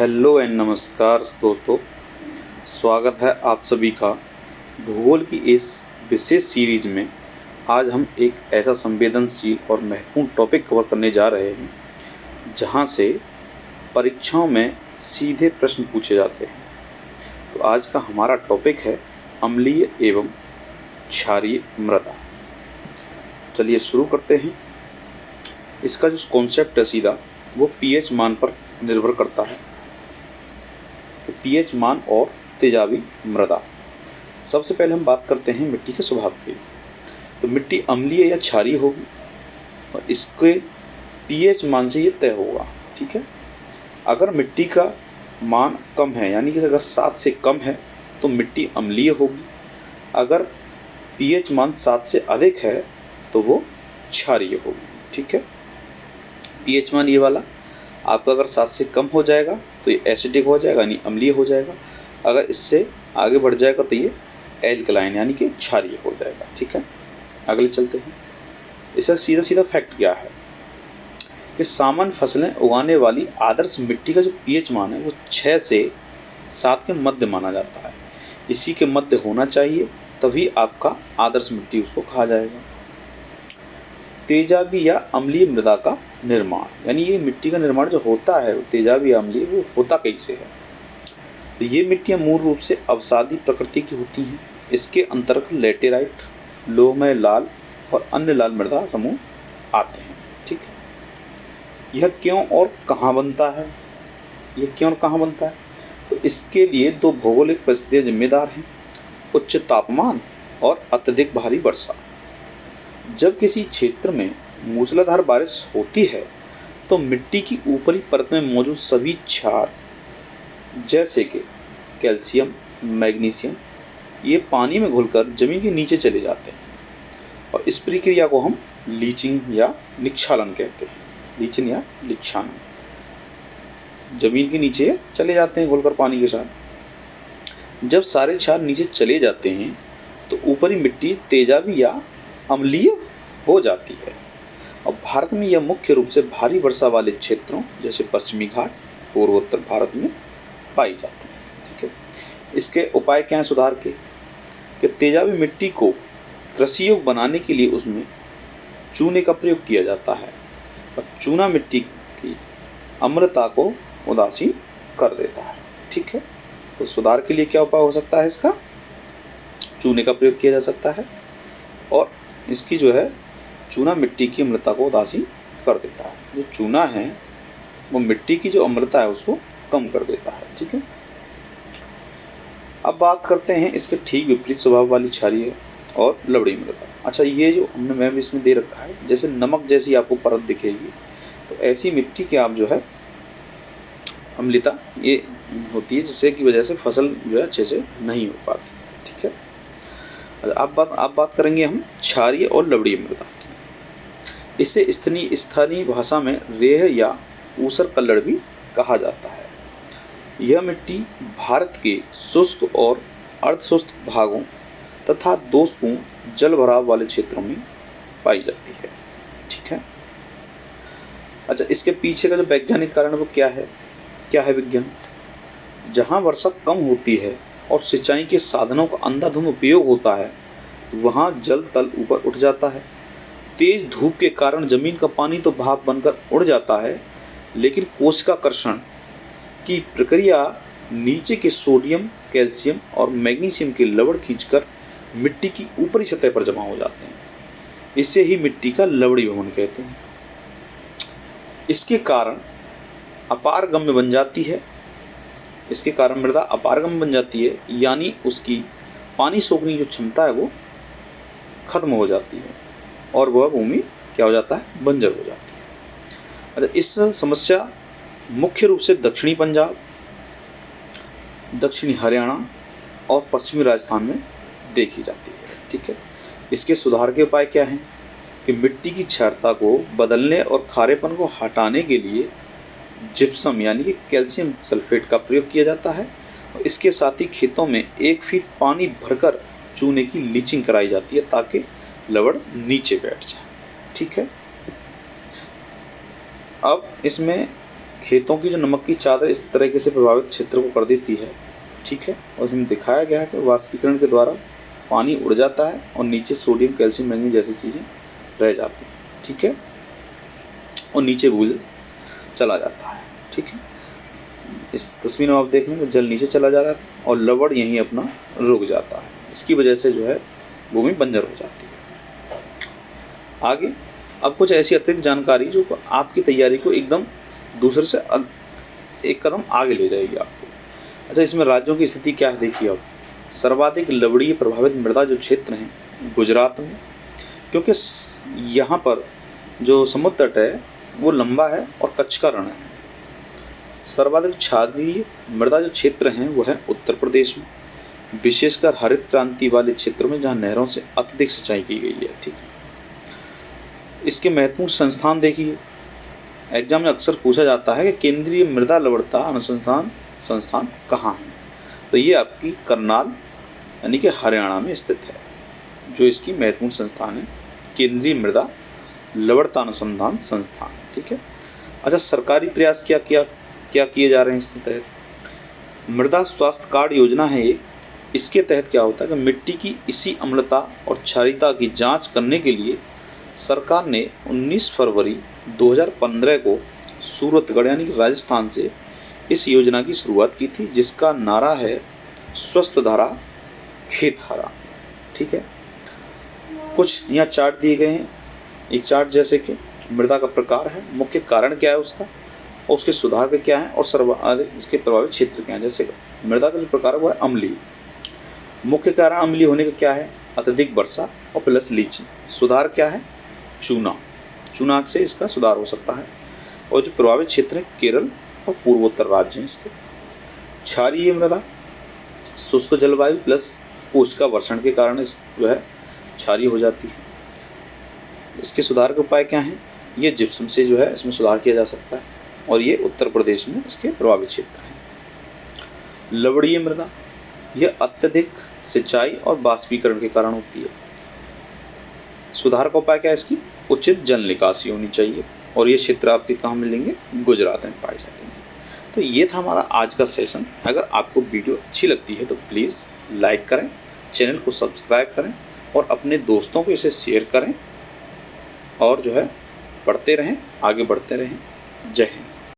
Hello and नमस्कार दोस्तों। स्वागत है आप सभी का भूगोल की इस विशेष सीरीज में। आज हम एक ऐसा संवेदनशील और महत्वपूर्ण टॉपिक कवर करने जा रहे हैं जहां से परीक्षाओं में सीधे प्रश्न पूछे जाते हैं। तो आज का हमारा टॉपिक है अम्लीय एवं क्षारीय मृदा। चलिए शुरू करते हैं। इसका जो कॉन्सेप्ट है सीधा वो पीएच मान पर निर्भर करता है। पीएच मान और तेजाबी मृदा। सबसे पहले हम बात करते हैं मिट्टी के स्वभाव की। तो मिट्टी अम्लीय या क्षारीय होगी और इसके पीएच मान से ये तय होगा। ठीक है, अगर मिट्टी का मान कम है यानी कि अगर 7 से कम है तो मिट्टी अम्लीय होगी। अगर पीएच मान 7 से अधिक है तो वो क्षारीय होगी। ठीक है, पीएच मान ये वाला आपका अगर 7 से कम हो जाएगा तो ये एसिडिक हो जाएगा यानी अम्लीय हो जाएगा। अगर इससे आगे बढ़ जाएगा तो ये एल्कलाइन यानी कि क्षारीय हो जाएगा। ठीक है, अगले चलते हैं। इसका सीधा सीधा फैक्ट क्या है कि सामान्य फसलें उगाने वाली आदर्श मिट्टी का जो पीएच मान है वो 6 से 7 के मध्य माना जाता है। इसी के मध्य होना चाहिए, तभी आपका आदर्श मिट्टी उसको कहा जाएगा। तेजाबी या अम्लीय मृदा का निर्माण यानी ये मिट्टी का निर्माण जो होता है वो तेजाबी या अम्लीय वो होता कैसे है। तो ये मिट्टियाँ मूल रूप से अवसादी प्रकृति की होती हैं। इसके अंतर्गत लेटेराइट, लोहमय लाल और अन्य लाल मृदा समूह आते हैं। ठीक है, यह क्यों और कहाँ बनता है, तो इसके लिए 2 भौगोलिक परिस्थितियाँ जिम्मेदार हैं: उच्च तापमान और अत्यधिक भारी वर्षा। जब किसी क्षेत्र में मूसलाधार बारिश होती है तो मिट्टी की ऊपरी परत में मौजूद सभी क्षार जैसे कि कैल्शियम, मैग्नीशियम ये पानी में घुलकर जमीन के नीचे चले जाते हैं और इस प्रक्रिया को हम लीचिंग या निक्षालन कहते हैं। लीचिंग या निक्षालन, जमीन के नीचे चले जाते हैं घुलकर पानी के साथ। जब सारे क्षार नीचे चले जाते हैं तो ऊपरी मिट्टी तेजाबी या अम्लीय हो जाती है। और भारत में यह मुख्य रूप से भारी वर्षा वाले क्षेत्रों जैसे पश्चिमी घाट, पूर्वोत्तर भारत में पाई जाती है। ठीक है, इसके उपाय क्या हैं सुधार के कि तेजाबी मिट्टी को कृषि योग्य बनाने के लिए उसमें चूने का प्रयोग किया जाता है और चूना मिट्टी की अम्लता को उदासीन कर देता है। ठीक है, तो सुधार के लिए क्या उपाय हो सकता है? इसका चूने का प्रयोग किया जा सकता है और इसकी जो है चूना मिट्टी की अम्लता को उदासीन कर देता है। जो चूना है वो मिट्टी की जो अम्लता है उसको कम कर देता है। ठीक है, अब बात करते हैं इसके ठीक विपरीत स्वभाव वाली क्षारीय और लवणीय मृदा। अच्छा, ये जो हमने मैप इसमें दे रखा है जैसे नमक जैसी आपको परत दिखेगी तो ऐसी मिट्टी के आप जो है अम्लता ये होती है जिससे की वजह से फसल जो है अच्छे से नहीं हो पाती। ठीक है, अब बात करेंगे हम क्षारीय और लवणीय मृदा की। इसे स्थानीय भाषा में रेह या ऊसर कल्लड़ भी कहा जाता है। यह मिट्टी भारत के शुष्क और अर्धशुष्क भागों तथा दोषपूर्ण जल भराव वाले क्षेत्रों में पाई जाती है। ठीक है, अच्छा, इसके पीछे का जो वैज्ञानिक कारण वो क्या है विज्ञान? जहाँ वर्षा कम होती है और सिंचाई के साधनों का अंधाधुंध उपयोग होता है वहाँ जल तल ऊपर उठ जाता है। तेज धूप के कारण जमीन का पानी तो भाप बनकर उड़ जाता है, लेकिन कोशिकाकर्षण की प्रक्रिया नीचे के सोडियम, कैल्शियम और मैग्नीशियम के लवण खींचकर मिट्टी की ऊपरी सतह पर जमा हो जाते हैं। इसे ही मिट्टी का लवणी भवन कहते हैं। इसके कारण अपारगम्य बन जाती है। इसके कारण मृदा अपारगम्य बन जाती है यानी उसकी पानी सोखने की जो क्षमता है वो खत्म हो जाती है और वह भूमि क्या हो जाता है? बंजर हो जाती है। अच्छा, इस समस्या मुख्य रूप से दक्षिणी पंजाब, दक्षिणी हरियाणा और पश्चिमी राजस्थान में देखी जाती है। ठीक है, इसके सुधार के उपाय क्या हैं कि मिट्टी की क्षारता को बदलने और खारेपन को हटाने के लिए जिप्सम यानी कि कैल्शियम सल्फेट का प्रयोग किया जाता है और इसके साथ ही खेतों में 1 फीट पानी भरकर चूने की लीचिंग कराई जाती है ताकि लवण नीचे बैठ जाए। ठीक है, अब इसमें खेतों की जो नमक की चादर इस तरीके से प्रभावित क्षेत्र को कर देती है, ठीक है। और इसमें दिखाया गया है कि वाष्पीकरण के द्वारा पानी उड़ जाता है और नीचे सोडियम, कैल्शियम, मैंगनीज जैसी चीज़ें रह जाती हैं, ठीक है, और नीचे भूल चला जाता है, ठीक है। इस तस्वीर में आप देख लेंगे जल नीचे चला जा रहा था और लवण यहीं अपना रुक जाता है। इसकी वजह से जो है भूमि बंजर हो जाती है। आगे अब कुछ ऐसी अतिरिक्त जानकारी जो आपकी तैयारी को एकदम दूसरे से एक कदम आगे ले जाएगी आपको। अच्छा, इसमें राज्यों की स्थिति क्या है देखिए। अब सर्वाधिक लवणीय प्रभावित मृदा जो क्षेत्र हैं गुजरात में, क्योंकि यहाँ पर जो समुद्र तट है वो लंबा है और कच्छ का रण है। सर्वाधिक क्षारीय मृदा जो क्षेत्र हैं वो है उत्तर प्रदेश में, विशेषकर हरित क्रांति वाले क्षेत्रों में जहाँ नहरों से अत्यधिक सिंचाई की गई है, ठीक है। इसके महत्वपूर्ण संस्थान देखिए, एग्जाम में अक्सर पूछा जाता है कि केंद्रीय मृदा लवणता अनुसंधान संस्थान कहाँ है। तो ये आपकी करनाल यानी कि हरियाणा में स्थित है, जो इसकी महत्वपूर्ण संस्थान है, केंद्रीय मृदा लवणता अनुसंधान संस्थान, ठीक है। अच्छा, सरकारी प्रयास क्या किए जा रहे हैं इसके तहत? मृदा स्वास्थ्य कार्ड योजना है एक। इसके तहत क्या होता है कि मिट्टी की इसी अम्लता और क्षारीयता की जांच करने के लिए सरकार ने 19 फरवरी 2015 को सूरतगढ़ यानी कि राजस्थान से इस योजना की शुरुआत की थी, जिसका नारा है स्वस्थ धारा खेत हरा, ठीक है। कुछ यहाँ चार्ट दिए गए हैं। एक चार्ट जैसे कि मृदा का प्रकार है, मुख्य कारण क्या है उसका, और उसके सुधार के क्या है, और सर्वाधिक इसके प्रभावित क्षेत्र क्या है। जैसे मृदा का जो प्रकार है वो है अम्लीय। मुख्य कारण अम्लीय होने का क्या है? अत्यधिक वर्षा और प्लस लीची। सुधार क्या है? चूना से इसका सुधार हो सकता है। और जो प्रभावित क्षेत्र है केरल और पूर्वोत्तर राज्य हैं इसके। क्षारीय मृदा, शुष्क जलवायु प्लस उष्ण वर्षण के कारण इस जो है क्षारीय हो जाती है। इसके सुधार के उपाय क्या हैं? ये जिप्सम से जो है इसमें सुधार किया जा सकता है, और ये उत्तर प्रदेश में इसके प्रभावित क्षेत्र हैं। लवणीय मृदा, यह अत्यधिक सिंचाई और बाष्पीकरण के कारण होती है। सुधार का उपाय क्या है इसकी? उचित जल निकासी होनी चाहिए, और ये क्षेत्र आपके कहाँ मिलेंगे? गुजरात में पाए जाते हैं। तो ये था हमारा आज का सेशन। अगर आपको वीडियो अच्छी लगती है तो प्लीज़ लाइक करें, चैनल को सब्सक्राइब करें और अपने दोस्तों को इसे शेयर करें, और जो है पढ़ते रहें, आगे बढ़ते रहें। जय हिंद।